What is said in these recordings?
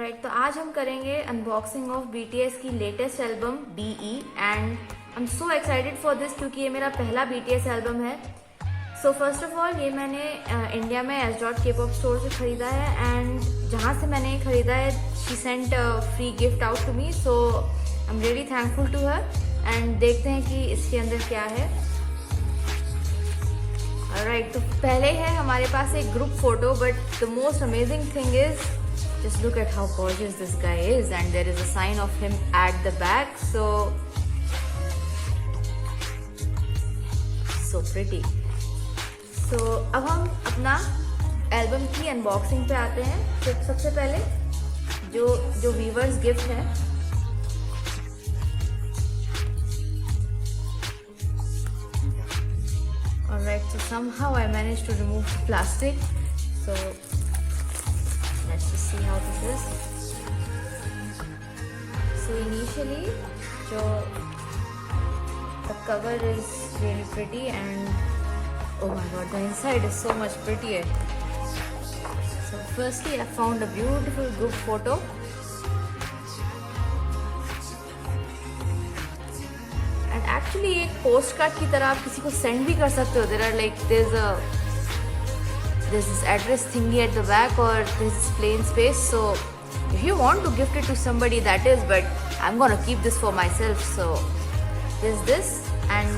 Alright, तो आज हम करेंगे अनबॉक्सिंग ऑफ BTS की latest album BE and I am so excited for this क्योंकि ये मेरा पहला BTS एल्बम है। सो फर्स्ट ऑफ ऑल ये मैंने इंडिया में S.K-pop स्टोर से ख़रीदा है एंड जहाँ से मैंने खरीदा है she sent free gift out to me, so I am really thankful to her and देखते हैं कि इसके अंदर क्या है। ऑलराइट, तो पहले है हमारे पास एक group photo, but the most amazing thing is just look at how gorgeous this guy is and there is a sign of him at the back, so pretty. So अब हम अपना एल्बम की unboxing पे आते हैं। तो सबसे पहले जो व्यूवर्स गिफ्ट है, alright, so somehow I managed to remove the plastic, so let's just see how this is. So initially the cover is really pretty and oh my god, the inside is so much prettier. So firstly I found a beautiful group photo and actually एक post card की तरह आप किसी को send भी कर सकते हो। There are like there's this address thingy at the back or this plain space, so if you want to gift it to somebody, that is, but I'm gonna keep this for myself. So there's this, and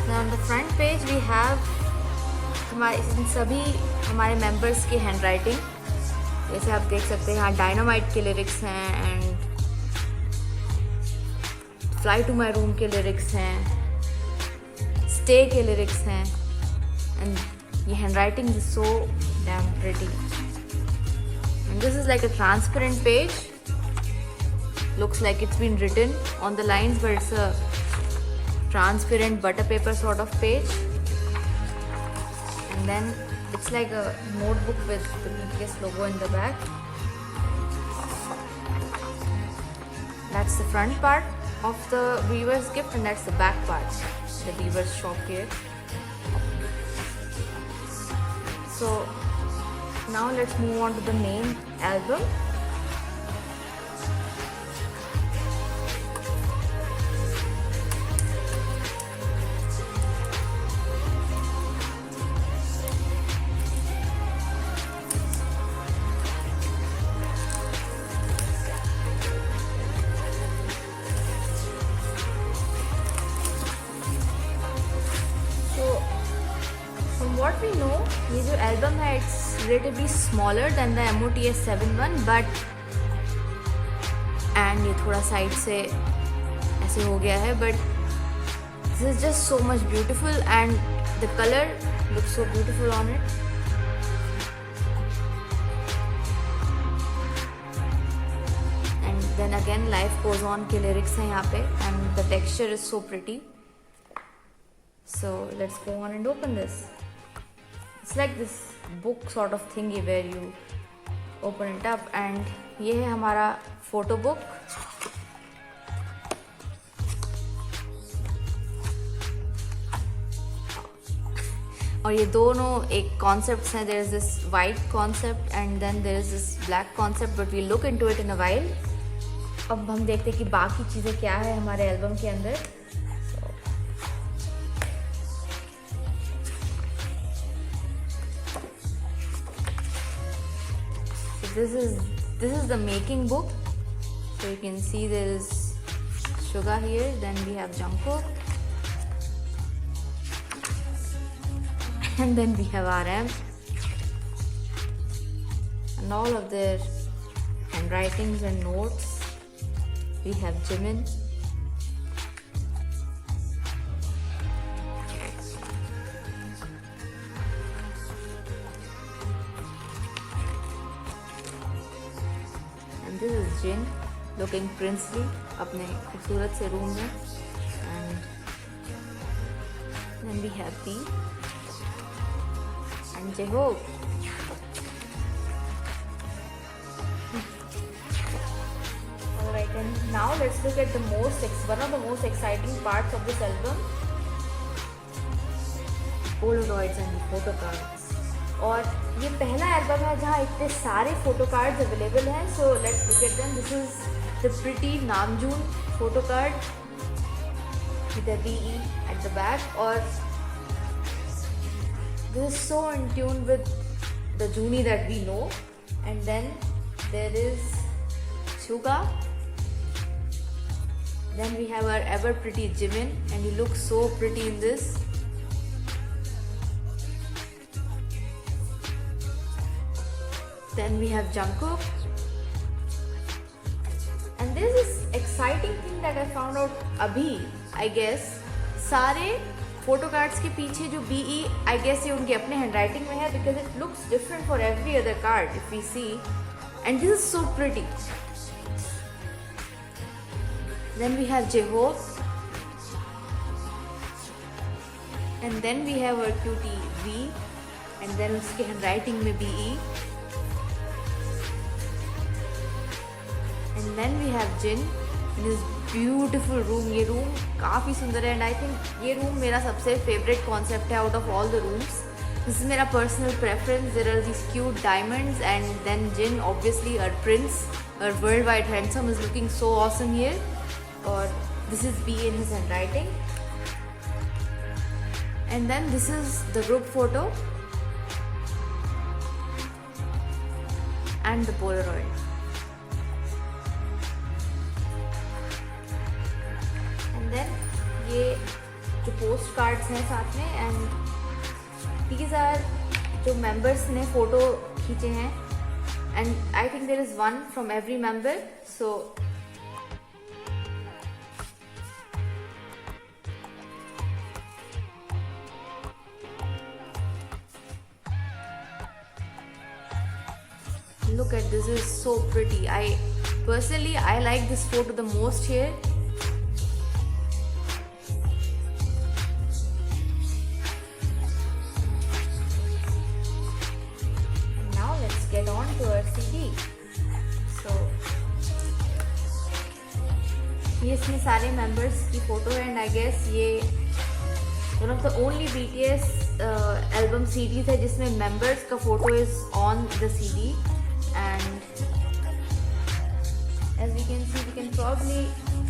now on the front page we have सभी हमारे members की handwriting। जैसे आप देख सकते हैं यहाँ Dynamite के lyrics हैं and Fly to My Room के lyrics हैं, Stay के lyrics हैं, and the handwriting is so damn pretty. And this is like a transparent page, looks like it's been written on the lines, but it's a transparent butter paper sort of page. And then it's like a notebook with the BTS logo in the back. That's the front part of the viewer's gift and that's the back part, the viewer's shop here. So now let's move on to the main album. What we know, ये जो album है it's relatively smaller than the MOTS 7.1, but and ये थोड़ा side से ऐसे हो गया है, but this is just so much beautiful and the color looks so beautiful on it. And then again Life Goes On के lyrics हैं यहाँ पे and the texture is so pretty. So let's go on and open this. It's like this book sort of thingy where you open it up and ये है हमारा photo book. और ये दोनों एक कॉन्सेप्ट्स हैं, there is this white concept and then there is this black concept, but we'll look into it in a while. अब हम देखते हैं कि बाकी चीज़ें क्या है हमारे एल्बम के अंदर। This is the making book, so you can see there is Suga here, then we have Jungkook and then we have RM and all of their handwritings and notes. We have Jimin, this is Jin looking princely अपने खूबसूरत से room में, and then we have P and J-Hope. Alright, and now let's look at one of the most exciting parts of this album, Polaroids and the photo cards. और ये पहला album है जहाँ इतने सारे फोटो कार्ड्स अवेलेबल हैं. So let's look at them. This is the pretty Namjoon photo card with a BE at the back. और this is so in tune with the Juni that we know. And then there is Suga. Then we have our ever pretty Jimin, and he looks so pretty in this. Then we have Jungkook. And there's this exciting thing that I found out abhi, I guess. सारे photo cards के पीछे जो BE, I guess ये उनके अपने handwriting में है, because it looks different for every other card if we see. And this is so pretty. Then we have J-Hope. And then we have our cutie V. And then उसके handwriting में BE. And then we have Jin in this beautiful room. ये room काफ़ी सुंदर है, and I think ये room मेरा सबसे favorite concept है out of all the rooms. This is मेरा personal preference. There are these cute diamonds, and then Jin, obviously our prince, our worldwide handsome, is looking so awesome here. Or this is B in his handwriting. And then this is the group photo and the Polaroid. Then ये जो post cards हैं साथ में, and these are जो members ने photo खींचे हैं, and I think there is one from every member. So look at this, is so pretty. I like this photo the most here. Get on to our CD. So ये इसमें सारे members की photo है, and I guess ये one of the only BTS album CDs है जिसमें members का photo is on the CD. And as we can see, we can probably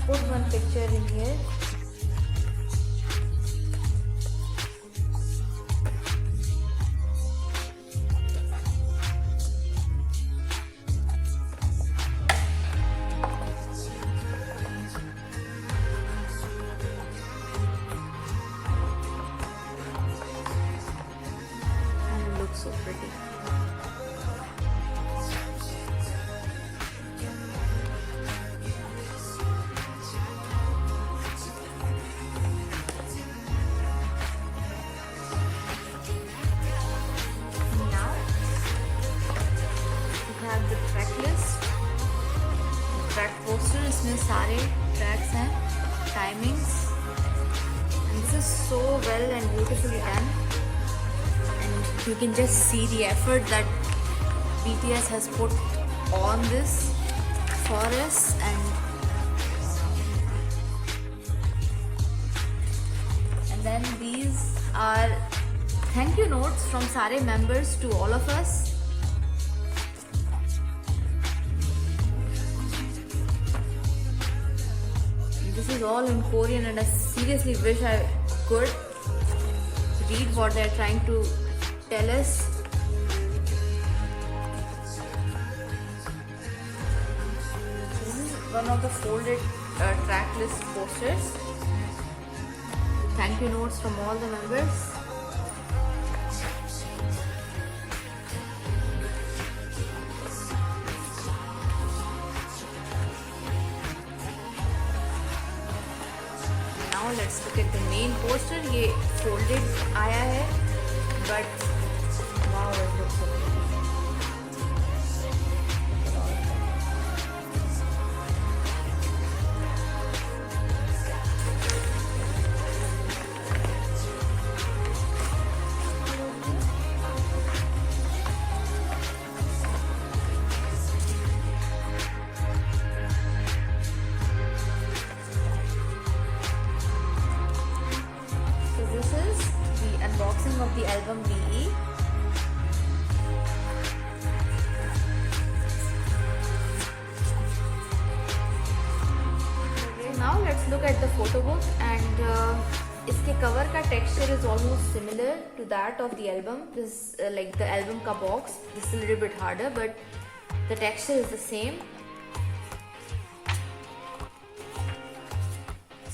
put one picture in here. So pretty. Now we have the track list, track poster. इसमें सारे tracks हैं, timings, and this is so well and beautifully done. You can just see the effort that BTS has put on this for us. And then these are thank you notes from Sare members to all of us. This is all in Korean, and I seriously wish I could read what they're trying to tell us. This is one of the folded track list posters. Thank you notes from all the members. Now let's look at the main poster. ये folded आया है, but wow, it looks so pretty. So this is the unboxing of the album BE. Now let's look at the photo book, and इसके cover का texture is almost similar to that of the album. This like the album का box. This is a little bit harder, but the texture is the same.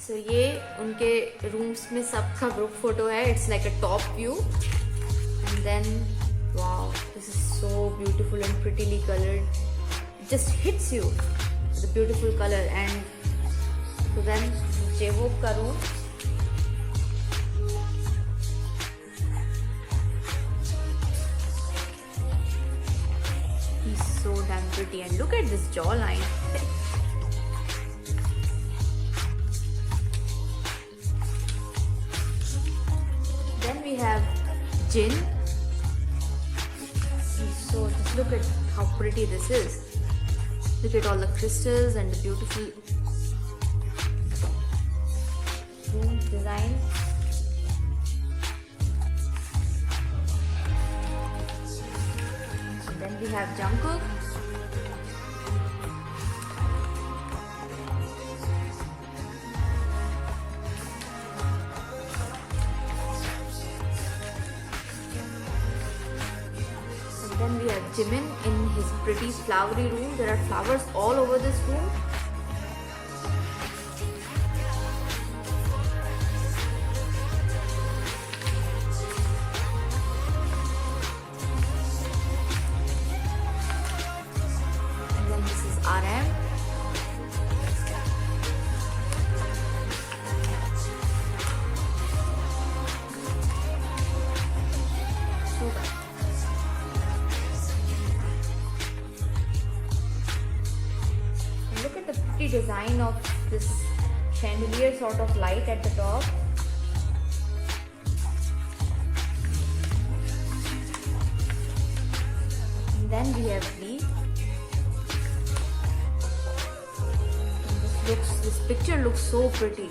So ये उनके rooms में सबका group photo है. It's like a top view, and then wow, this is so beautiful and prettily colored. It just hits you, the beautiful color. And so then J-Hope का room. He's so damn pretty, and look at this jawline. Then we have Jin. So just look at how pretty this is. Look at all the crystals and the beautiful room design. And then we have Jungkook. And then we have Jimin in his pretty flowery room. There are flowers all over this room. And then this is RM. Look at the pretty design of this chandelier sort of light at the top. And then we have V. And this picture looks so pretty.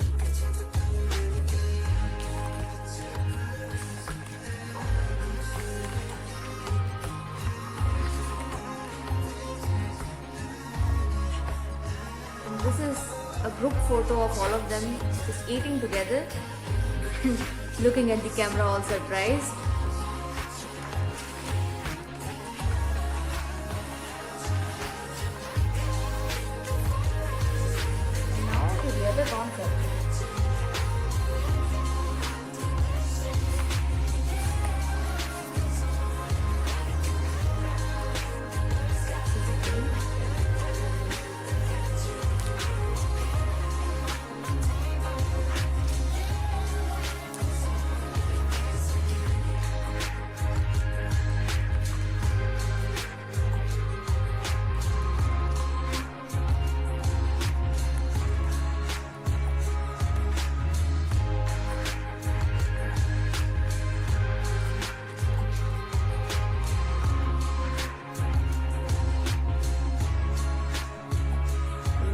This is a group photo of all of them just eating together, looking at the camera all surprised. And now to the other concept.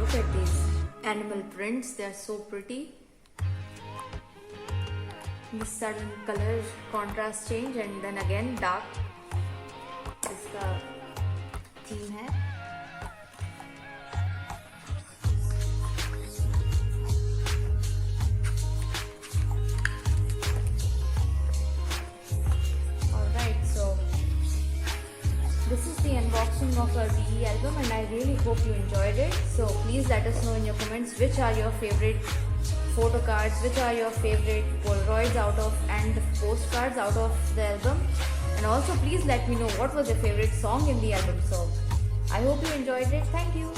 Look at these animal prints, they are so pretty. The sudden color contrast change, and then again dark. इसका theme है. Alright, so this is the unboxing of our BE album, and I really hope you enjoyed it. So please let us know in your comments which are your favorite photo cards, which are your favorite Polaroids out of and the postcards out of the album, and also please let me know what was your favorite song in the album. So I hope you enjoyed it. Thank you.